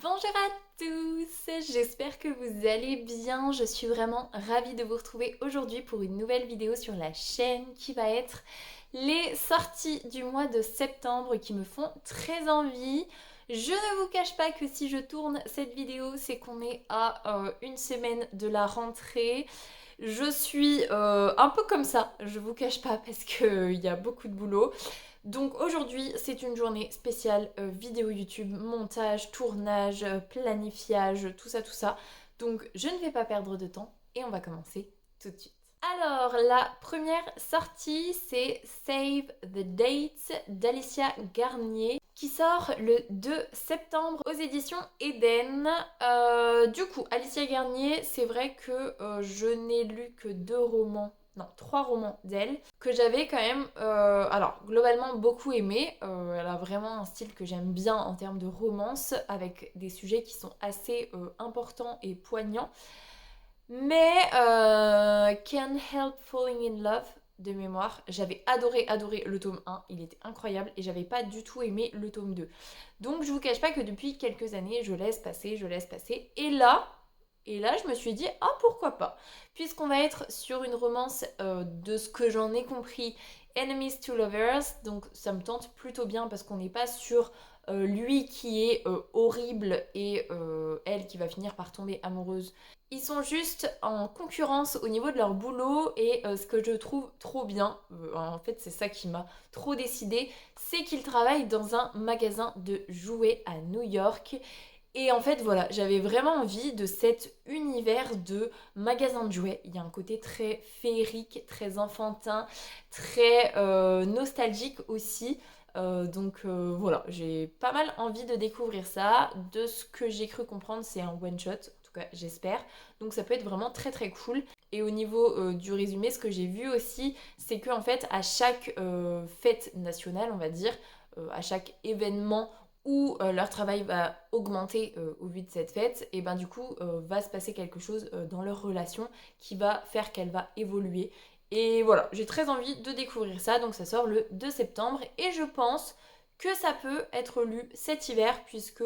Bonjour à tous, j'espère que vous allez bien. Je suis vraiment ravie de vous retrouver aujourd'hui pour une nouvelle vidéo sur la chaîne qui va être les sorties du mois de septembre qui me font très envie. Je ne vous cache pas que si je tourne cette vidéo, c'est qu'on est à une semaine de la rentrée. Je suis un peu comme ça, je vous cache pas parce qu'il y a beaucoup de boulot. Donc aujourd'hui, c'est une journée spéciale vidéo YouTube, montage, tournage, planifiage, tout ça, tout ça. Donc je ne vais pas perdre de temps et on va commencer tout de suite. Alors, la première sortie, c'est Save the Dates d'Alicia Garnier qui sort le 2 septembre aux éditions Eden. Du coup, Alicia Garnier, c'est vrai que je n'ai lu que 2 romans, non, 3 romans d'elle, que j'avais quand même, alors globalement beaucoup aimé. Elle a vraiment un style que j'aime bien en termes de romance, avec des sujets qui sont assez importants et poignants. Mais Can't Help Falling in Love de mémoire, j'avais adoré le tome 1, il était incroyable et j'avais pas du tout aimé le tome 2. Donc je vous cache pas que depuis quelques années, je laisse passer. Et là, je me suis dit, ah pourquoi pas. Puisqu'on va être sur une romance de ce que j'en ai compris, Enemies to Lovers, donc ça me tente plutôt bien parce qu'on n'est pas sur lui qui est horrible et elle qui va finir par tomber amoureuse. Ils sont juste en concurrence au niveau de leur boulot et ce que je trouve trop bien, en fait c'est ça qui m'a trop décidé, c'est qu'ils travaillent dans un magasin de jouets à New York. Et en fait voilà, j'avais vraiment envie de cet univers de magasin de jouets. Il y a un côté très féerique, très enfantin, très nostalgique aussi. Donc voilà, j'ai pas mal envie de découvrir ça. De ce que j'ai cru comprendre, c'est un one shot, en tout cas j'espère. Donc ça peut être vraiment très très cool. Et au niveau du résumé, ce que j'ai vu aussi, c'est qu'en fait à chaque fête nationale, on va dire, à chaque événement où leur travail va augmenter au vu de cette fête, et ben du coup va se passer quelque chose dans leur relation qui va faire qu'elle va évoluer. Et voilà, j'ai très envie de découvrir ça, donc ça sort le 2 septembre et je pense que ça peut être lu cet hiver puisque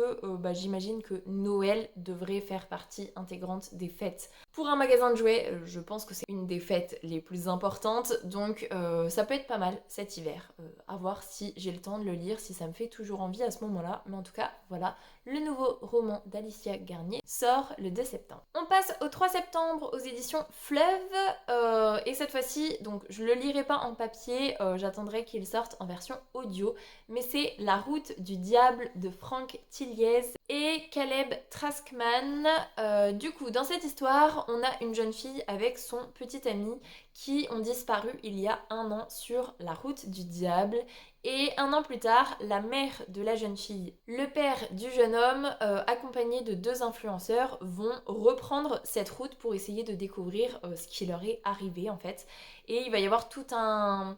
j'imagine que Noël devrait faire partie intégrante des fêtes. Pour un magasin de jouets, je pense que c'est une des fêtes les plus importantes, donc ça peut être pas mal cet hiver. À voir si j'ai le temps de le lire, si ça me fait toujours envie à ce moment-là, mais en tout cas, voilà, le nouveau roman d'Alicia Garnier sort le 2 septembre. On passe au 3 septembre aux éditions Fleuve, et cette fois-ci, donc je le lirai pas en papier, j'attendrai qu'il sorte en version audio, mais c'est La route du diable de Franck Tilliez et Caleb Traskman. Du coup, dans cette histoire, on a une jeune fille avec son petit ami qui ont disparu il y a 1 an sur la route du diable. Et 1 an plus tard, la mère de la jeune fille, le père du jeune homme, accompagnés de 2 influenceurs, vont reprendre cette route pour essayer de découvrir ce qui leur est arrivé en fait. Et il va y avoir tout un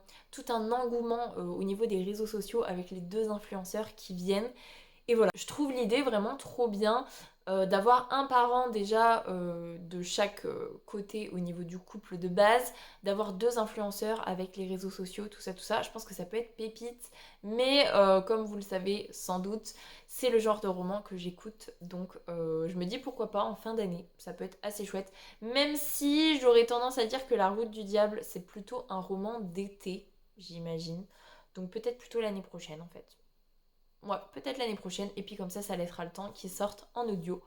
engouement au niveau des réseaux sociaux avec les 2 influenceurs qui viennent. Et voilà, je trouve l'idée vraiment trop bien d'avoir un parent déjà de chaque côté au niveau du couple de base, d'avoir 2 influenceurs avec les réseaux sociaux, tout ça, tout ça. Je pense que ça peut être pépite, mais comme vous le savez sans doute, c'est le genre de roman que j'écoute, donc je me dis pourquoi pas en fin d'année, ça peut être assez chouette. Même si j'aurais tendance à dire que La route du diable, c'est plutôt un roman d'été, j'imagine. Donc peut-être plutôt l'année prochaine en fait. Ouais, peut-être l'année prochaine. Et puis comme ça laissera le temps qu'il sorte en audio.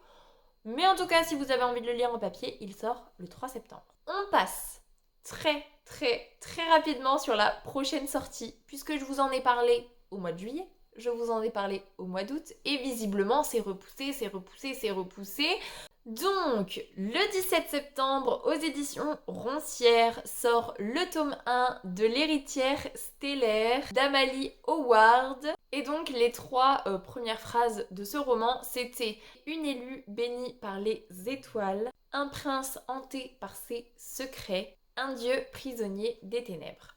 Mais en tout cas, si vous avez envie de le lire en papier, il sort le 3 septembre. On passe très très très rapidement sur la prochaine sortie, puisque je vous en ai parlé au mois de juillet. Je vous en ai parlé au mois d'août. Et visiblement, c'est repoussé, c'est repoussé, c'est repoussé. Donc, le 17 septembre, aux éditions Roncière, sort le tome 1 de L'héritière stellaire d'Amalie Howard. Et donc, les 3 premières phrases de ce roman, c'était une élue bénie par les étoiles, un prince hanté par ses secrets, un dieu prisonnier des ténèbres.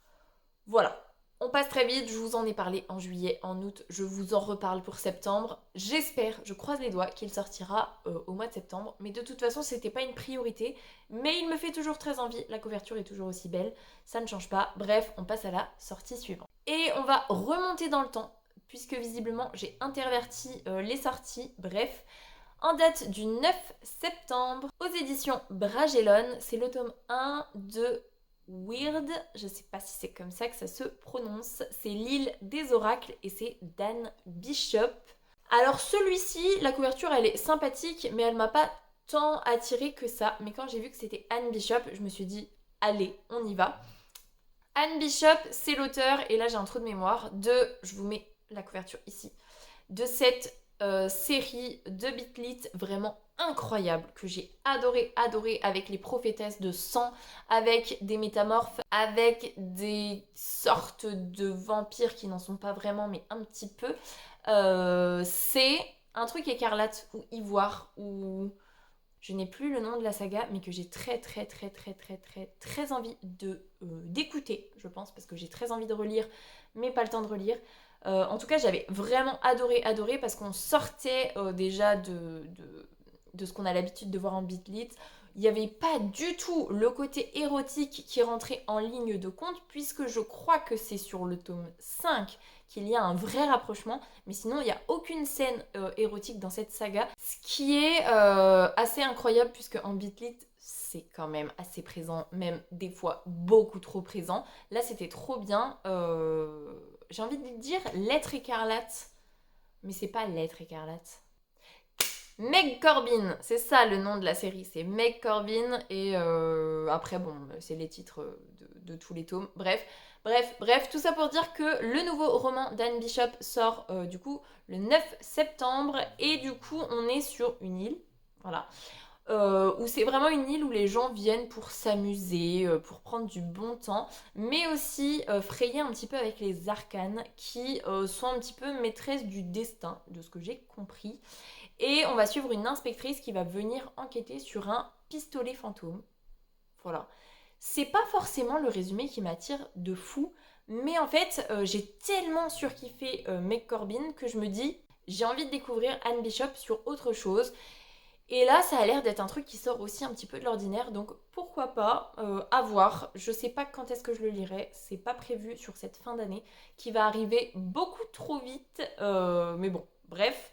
Voilà. On passe très vite, je vous en ai parlé en juillet, en août, je vous en reparle pour septembre. J'espère, je croise les doigts, qu'il sortira au mois de septembre. Mais de toute façon, c'était pas une priorité. Mais il me fait toujours très envie, la couverture est toujours aussi belle, ça ne change pas. Bref, on passe à la sortie suivante. Et on va remonter dans le temps, puisque visiblement j'ai interverti les sorties. Bref, En date du 9 septembre, aux éditions Bragellon, c'est le tome 1 de Weird, je sais pas si c'est comme ça que ça se prononce, c'est l'île des oracles et c'est Dan Bishop. Alors celui-ci, la couverture elle est sympathique mais elle m'a pas tant attirée que ça, mais quand j'ai vu que c'était Anne Bishop, je me suis dit allez, on y va. Anne Bishop, c'est l'auteur, et là j'ai un trou de mémoire, je vous mets la couverture ici, de cette série de Bitlit vraiment incroyable que j'ai adoré avec les prophétesses de sang, avec des métamorphes, avec des sortes de vampires qui n'en sont pas vraiment mais un petit peu. C'est un truc écarlate ou ivoire ou je n'ai plus le nom de la saga mais que j'ai très envie de d'écouter je pense parce que j'ai très envie de relire mais pas le temps de relire. En tout cas, j'avais vraiment adoré parce qu'on sortait déjà de ce qu'on a l'habitude de voir en Bitlit. Il n'y avait pas du tout le côté érotique qui rentrait en ligne de compte puisque je crois que c'est sur le tome 5 qu'il y a un vrai rapprochement. Mais sinon, il n'y a aucune scène érotique dans cette saga. Ce qui est assez incroyable puisque en Bitlit, c'est quand même assez présent, même des fois beaucoup trop présent. Là, c'était trop bien. J'ai envie de dire Lettre écarlate, mais c'est pas Lettre écarlate. Meg Corbin, c'est ça le nom de la série, c'est Meg Corbin et après bon c'est les titres de tous les tomes, bref, tout ça pour dire que le nouveau roman d'Anne Bishop sort du coup le 9 septembre et du coup on est sur une île, voilà, où c'est vraiment une île où les gens viennent pour s'amuser, pour prendre du bon temps, mais aussi frayer un petit peu avec les arcanes qui sont un petit peu maîtresses du destin, de ce que j'ai compris. Et on va suivre une inspectrice qui va venir enquêter sur un pistolet fantôme. Voilà. C'est pas forcément le résumé qui m'attire de fou, mais en fait, j'ai tellement surkiffé Meg Corbin que je me dis, j'ai envie de découvrir Anne Bishop sur autre chose. Et là, ça a l'air d'être un truc qui sort aussi un petit peu de l'ordinaire, donc pourquoi pas, à voir. Je sais pas quand est-ce que je le lirai, c'est pas prévu sur cette fin d'année, qui va arriver beaucoup trop vite, mais bon, bref.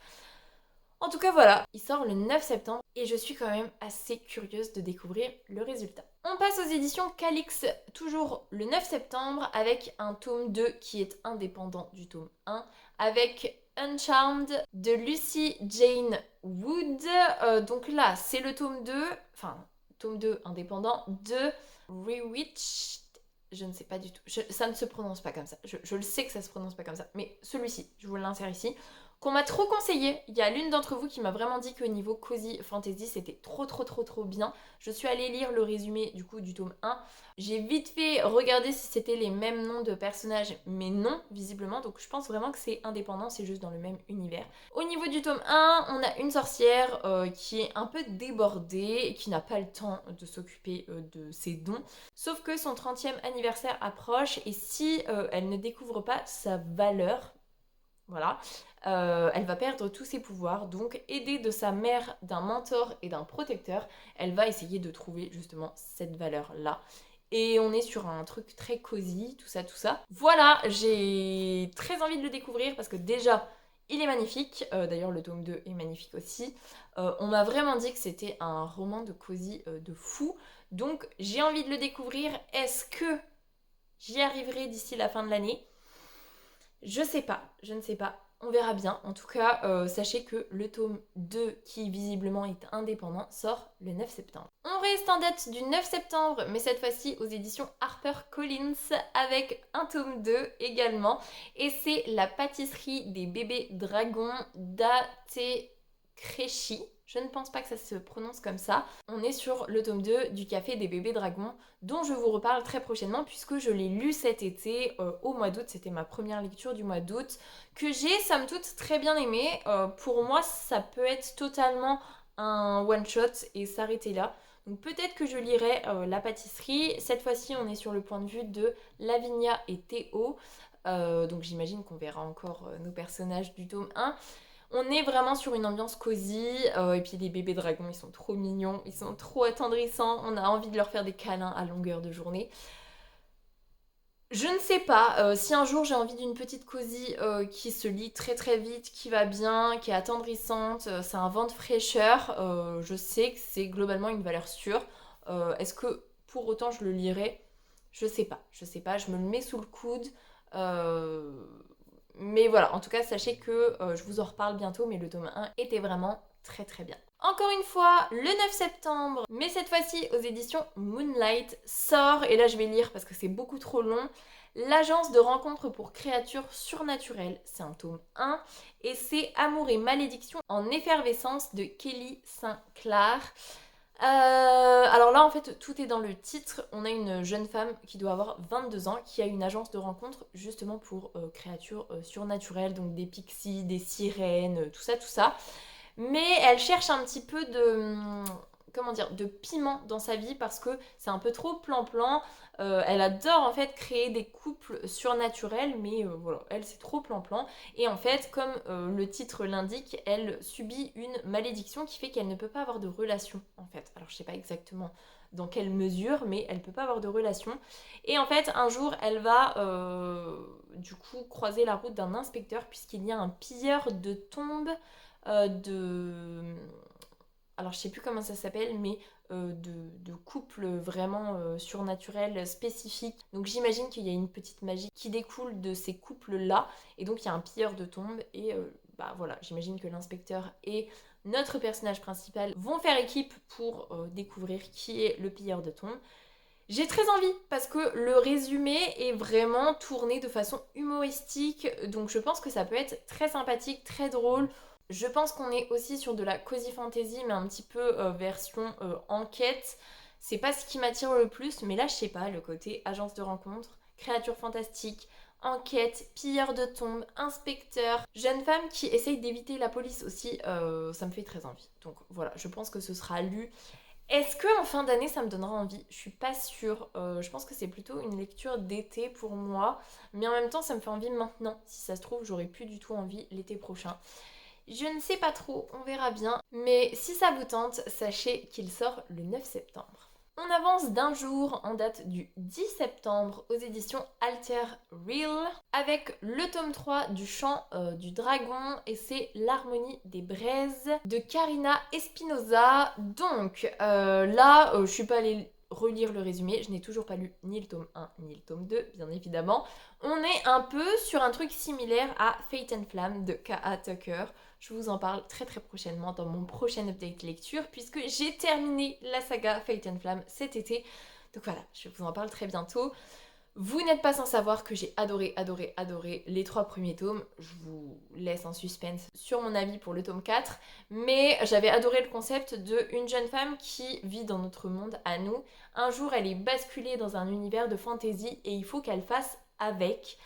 En tout cas voilà, il sort le 9 septembre et je suis quand même assez curieuse de découvrir le résultat. On passe aux éditions Calix, toujours le 9 septembre, avec un tome 2 qui est indépendant du tome 1, avec Uncharmed de Lucy Jane Wood. Donc là, c'est le tome 2, enfin, tome 2 indépendant de Rewitched. Je ne sais pas du tout, ça ne se prononce pas comme ça, je le sais que ça se prononce pas comme ça, mais celui-ci, je vous l'insère ici, qu'on m'a trop conseillé. Il y a l'une d'entre vous qui m'a vraiment dit que niveau cozy fantasy c'était trop bien. Je suis allée lire le résumé du coup du tome 1. J'ai vite fait regarder si c'était les mêmes noms de personnages, mais non visiblement, donc je pense vraiment que c'est indépendant, c'est juste dans le même univers. Au niveau du tome 1, on a une sorcière qui est un peu débordée et qui n'a pas le temps de s'occuper de ses dons. Sauf que son 30e anniversaire approche et si elle ne découvre pas sa valeur, voilà, elle va perdre tous ses pouvoirs, donc aidée de sa mère, d'un mentor et d'un protecteur, elle va essayer de trouver justement cette valeur-là. Et on est sur un truc très cosy, tout ça. Voilà, j'ai très envie de le découvrir parce que déjà, il est magnifique. D'ailleurs, le tome 2 est magnifique aussi. On m'a vraiment dit que c'était un roman de cosy de fou. Donc, j'ai envie de le découvrir. Est-ce que j'y arriverai d'ici la fin de l'année ? Je ne sais pas. On verra bien. En tout cas, sachez que le tome 2, qui visiblement est indépendant, sort le 9 septembre. On reste en date du 9 septembre, mais cette fois-ci aux éditions HarperCollins, avec un tome 2 également. Et c'est La pâtisserie des bébés dragons d'Ate Créchi. Je ne pense pas que ça se prononce comme ça. On est sur le tome 2 du Café des bébés dragons, dont je vous reparle très prochainement puisque je l'ai lu cet été au mois d'août. C'était ma première lecture du mois d'août, que j'ai somme toute très bien aimé. Pour moi, ça peut être totalement un one-shot et s'arrêter là. Donc peut-être que je lirai La pâtisserie. Cette fois-ci, on est sur le point de vue de Lavinia et Théo. Donc j'imagine qu'on verra encore nos personnages du tome 1. On est vraiment sur une ambiance cosy, et puis les bébés dragons, ils sont trop mignons, ils sont trop attendrissants, on a envie de leur faire des câlins à longueur de journée. Je ne sais pas, si un jour j'ai envie d'une petite cosy qui se lit très très vite, qui va bien, qui est attendrissante, c'est un vent de fraîcheur, je sais que c'est globalement une valeur sûre. Est-ce que pour autant je le lirai? Je sais pas, je me le mets sous le coude. euh, mais voilà, en tout cas, sachez que je vous en reparle bientôt, mais le tome 1 était vraiment très très bien. Encore une fois, le 9 septembre, mais cette fois-ci aux éditions Moonlight, sort, et là je vais lire parce que c'est beaucoup trop long, L'agence de rencontres pour créatures surnaturelles, c'est un tome 1, et c'est Amour et malédiction en effervescence de Kelly Sinclair. Alors là, en fait, tout est dans le titre. On a une jeune femme qui doit avoir 22 ans, qui a une agence de rencontres justement pour créatures surnaturelles, donc des pixies, des sirènes, tout ça, tout ça. Mais elle cherche un petit peu comment dire, de piment dans sa vie parce que c'est un peu trop plan-plan. Elle adore en fait créer des couples surnaturels, mais voilà, elle c'est trop plan-plan. Et en fait, comme le titre l'indique, elle subit une malédiction qui fait qu'elle ne peut pas avoir de relation en fait. Alors je sais pas exactement dans quelle mesure, mais elle peut pas avoir de relation. Et en fait, un jour, elle va du coup croiser la route d'un inspecteur puisqu'il y a un pilleur de tombes de... Alors je sais plus comment ça s'appelle, mais de couples vraiment surnaturels spécifiques. Donc j'imagine qu'il y a une petite magie qui découle de ces couples-là. Et donc il y a un pilleur de tombes. Et bah voilà, j'imagine que l'inspecteur et notre personnage principal vont faire équipe pour découvrir qui est le pilleur de tombes. J'ai très envie parce que le résumé est vraiment tourné de façon humoristique, donc je pense que ça peut être très sympathique, très drôle. Je pense qu'on est aussi sur de la cozy fantasy, mais un petit peu version enquête. C'est pas ce qui m'attire le plus, mais là je sais pas, le côté agence de rencontre, créature fantastique, enquête, pilleur de tombes, inspecteur, jeune femme qui essaye d'éviter la police aussi, ça me fait très envie. Donc voilà, je pense que ce sera lu. Est-ce que en fin d'année ça me donnera envie? Je suis pas sûre. Je pense que c'est plutôt une lecture d'été pour moi. Mais en même temps, ça me fait envie maintenant. Si ça se trouve, j'aurais plus du tout envie l'été prochain. Je ne sais pas trop, on verra bien. Mais si ça vous tente, sachez qu'il sort le 9 septembre. On avance d'un jour en date du 10 septembre aux éditions Alter Real avec le tome 3 du Chant du Dragon et c'est L'Harmonie des Braises de Karina Espinosa. Donc là, je suis pas allée relire le résumé, je n'ai toujours pas lu ni le tome 1 ni le tome 2, bien évidemment. On est un peu sur un truc similaire à Fate and Flamme de K.A. Tucker. Je vous en parle très très prochainement dans mon prochain update lecture puisque j'ai terminé la saga Fate and Flamme cet été. Donc voilà, je vous en parle très bientôt. Vous n'êtes pas sans savoir que j'ai adoré les 3 premiers tomes. Je vous laisse en suspense sur mon avis pour le tome 4. Mais j'avais adoré le concept de une jeune femme qui vit dans notre monde à nous. Un jour, elle est basculée dans un univers de fantasy et il faut qu'elle fasse avec.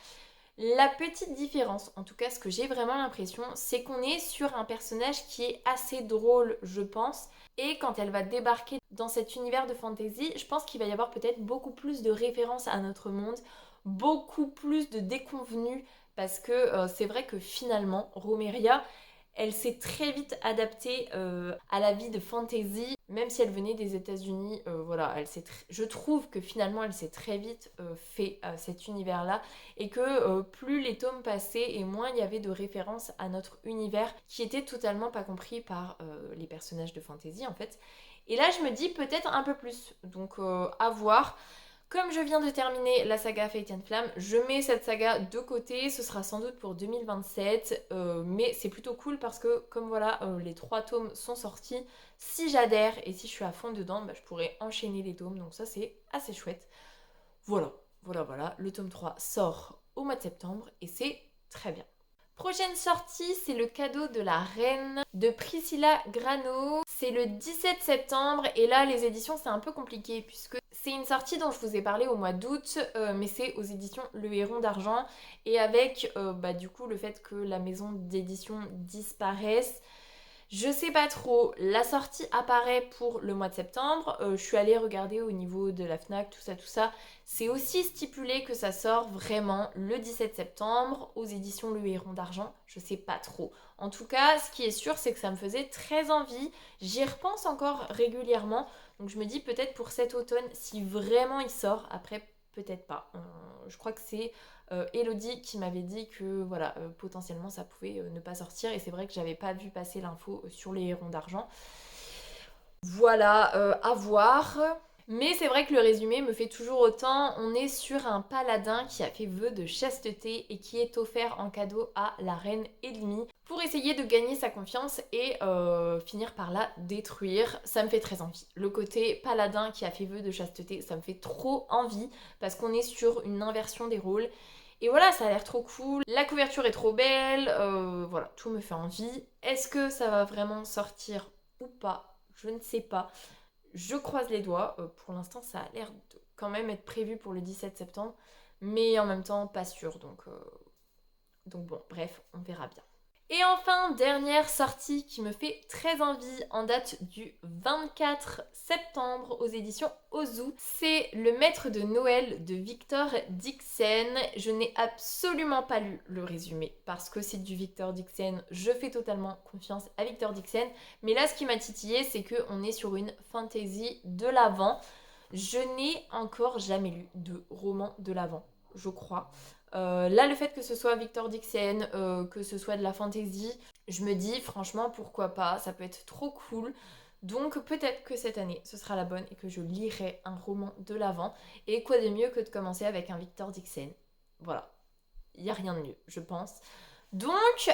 La petite différence, en tout cas ce que j'ai vraiment l'impression, c'est qu'on est sur un personnage qui est assez drôle, je pense. Et quand elle va débarquer dans cet univers de fantasy, je pense qu'il va y avoir peut-être beaucoup plus de références à notre monde, beaucoup plus de déconvenues, parce que c'est vrai que finalement, Romeria, elle s'est très vite adaptée à la vie de fantasy, même si elle venait des États-Unis. Voilà, je trouve que finalement elle s'est très vite fait cet univers-là et que plus les tomes passaient et moins il y avait de références à notre univers qui était totalement pas compris par les personnages de fantasy en fait. Et là je me dis peut-être un peu plus, donc à voir. Comme je viens de terminer la saga Fate and Flamme, je mets cette saga de côté, ce sera sans doute pour 2027, mais c'est plutôt cool parce que comme voilà, les 3 tomes sont sortis, si j'adhère et si je suis à fond dedans, bah, je pourrais enchaîner les tomes, donc ça c'est assez chouette. Voilà, le tome 3 sort au mois de septembre et c'est très bien. Prochaine sortie, c'est le cadeau de la reine de Priscilla Grano. C'est le 17 septembre et là les éditions c'est un peu compliqué puisque c'est une sortie dont je vous ai parlé au mois d'août, mais c'est aux éditions Le Héron d'Argent et avec bah, du coup le fait que la maison d'édition disparaisse. Je sais pas trop, la sortie apparaît pour le mois de septembre, je suis allée regarder au niveau de la FNAC, tout ça, c'est aussi stipulé que ça sort vraiment le 17 septembre aux éditions Le Héron d'Argent, je sais pas trop. En tout cas, ce qui est sûr, c'est que ça me faisait très envie, j'y repense encore régulièrement, donc je me dis peut-être pour cet automne, si vraiment il sort, après peut-être pas. Je crois que c'est Elodie qui m'avait dit que voilà, potentiellement ça pouvait ne pas sortir et c'est vrai que j'avais pas vu passer l'info sur les hérons d'argent. Voilà, à voir. Mais c'est vrai que le résumé me fait toujours autant. On est sur un paladin qui a fait vœu de chasteté et qui est offert en cadeau à la reine Edmi pour essayer de gagner sa confiance et finir par la détruire. Ça me fait très envie. Le côté paladin qui a fait vœu de chasteté, ça me fait trop envie parce qu'on est sur une inversion des rôles. Et voilà, ça a l'air trop cool. La couverture est trop belle. Voilà, tout me fait envie. Est-ce que ça va vraiment sortir ou pas? Je ne sais pas. Je croise les doigts. Pour l'instant, ça a l'air de quand même être prévu pour le 17 septembre. Mais en même temps, pas sûr. Donc bon, bref, on verra bien. Et enfin, dernière sortie qui me fait très envie en date du 24 septembre aux éditions Ozu. C'est Le Maître de Noël de Victor Dixen. Je n'ai absolument pas lu le résumé parce que c'est du Victor Dixen. Je fais totalement confiance à Victor Dixen. Mais là, ce qui m'a titillé, c'est qu'on est sur une fantasy de l'Avent. Je n'ai encore jamais lu de roman de l'Avent, je crois. Là, le fait que ce soit Victor Dixen, que ce soit de la fantasy, je me dis franchement pourquoi pas, ça peut être trop cool. Donc peut-être que cette année ce sera la bonne et que je lirai un roman de l'Avent. Et quoi de mieux que de commencer avec un Victor Dixen. Voilà, il n'y a rien de mieux, je pense. Donc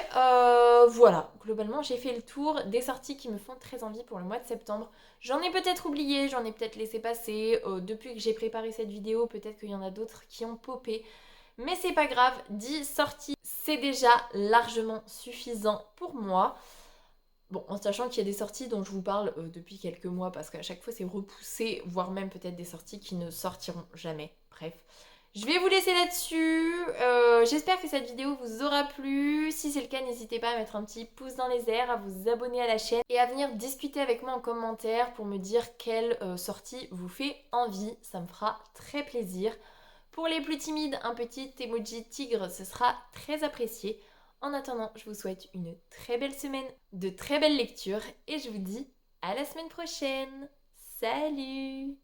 voilà, globalement j'ai fait le tour des sorties qui me font très envie pour le mois de septembre. J'en ai peut-être oublié, j'en ai peut-être laissé passer. Depuis que j'ai préparé cette vidéo, peut-être qu'il y en a d'autres qui ont popé. Mais c'est pas grave, 10 sorties, c'est déjà largement suffisant pour moi. Bon, en sachant qu'il y a des sorties dont je vous parle depuis quelques mois, parce qu'à chaque fois c'est repoussé, voire même peut-être des sorties qui ne sortiront jamais. Bref. Je vais vous laisser là-dessus. J'espère que cette vidéo vous aura plu. Si c'est le cas, n'hésitez pas à mettre un petit pouce dans les airs, à vous abonner à la chaîne et à venir discuter avec moi en commentaire pour me dire quelle sortie vous fait envie. Ça me fera très plaisir. Pour les plus timides, un petit emoji tigre, ce sera très apprécié. En attendant, je vous souhaite une très belle semaine, de très belles lectures et je vous dis à la semaine prochaine. Salut!